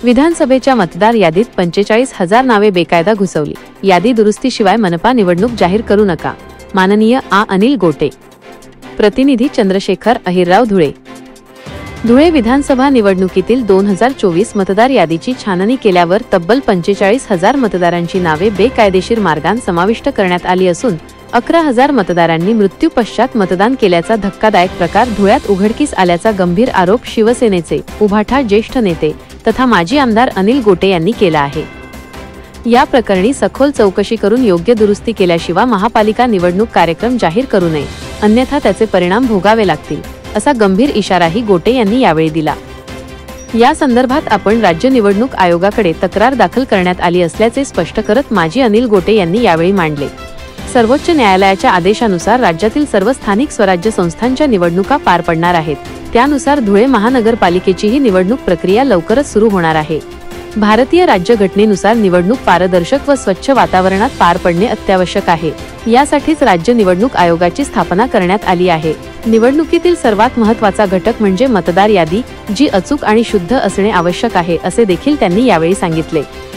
विधानसभेच्या मतदार यादीत 45,000 नावे बेकायदा घुसवली। यादी दुरुस्तीशिवाय मनपा निवडणूक जाहीर करू नका। माननीय अनिल गोटे। प्रतिनिधी चंद्रशेखर अहिरराव, धुळे। धुळे विधानसभा निवडणुकीतील 2024 मतदार यादीची छाननी केल्यावर तब्बल 45,000 मतदारांची नावे बेकायदेशीर मार्गाने समाविष्ट करण्यात आली असून 11,000 मतदारांनी मृत्यू पश्चात मतदान केल्याचा धक्कादायक प्रकार धुळ्यात उघडकीस आल्याचा गंभीर आरोप शिवसेनेचे उभाटा ज्येष्ठ नेते तथा माजी आमदार अनिल गोटे यांनी केला आहे। या प्रकरणी सखोल चौकशी करून योग्य दुरुस्ती केल्याशिवाय महापालिका निवडणूक कार्यक्रम जाहीर करू नये, अन्यथा त्याचे परिणाम भोगावे लागतील, असा गंभीर इशाराही गोटे यांनी यावेळी दिला। या संदर्भात आपण राज्य निवडणूक आयोगाकडे तक्रार दाखल करण्यात आली असल्याचे स्पष्ट करत माजी अनिल गोटे यांनी यावेळी मांडले। सर्वोच्च न्यायालयाच्या आदेशानुसार राज्यातील सर्व स्थानिक स्वराज्य संस्थांच्या निवडणुका पार पडणार आहेत। त्यानुसार धुळे महानगरपालिकेचीही निवडणूक प्रक्रिया लवकरच सुरू होणार आहे। भारतीय राज्यघटनेनुसार निवडणूक पारदर्शक व स्वच्छ वातावरणात पार पडणे अत्यावश्यक आहे। यासाठीच राज्य निवडणूक आयोगाची स्थापना करण्यात आली आहे। निवडणुकीतील सर्वात महत्त्वाचा घटक म्हणजे मतदार यादी, जी अचूक आणि शुद्ध असणे आवश्यक आहे, असे देखील त्यांनी यावेळी सांगितले।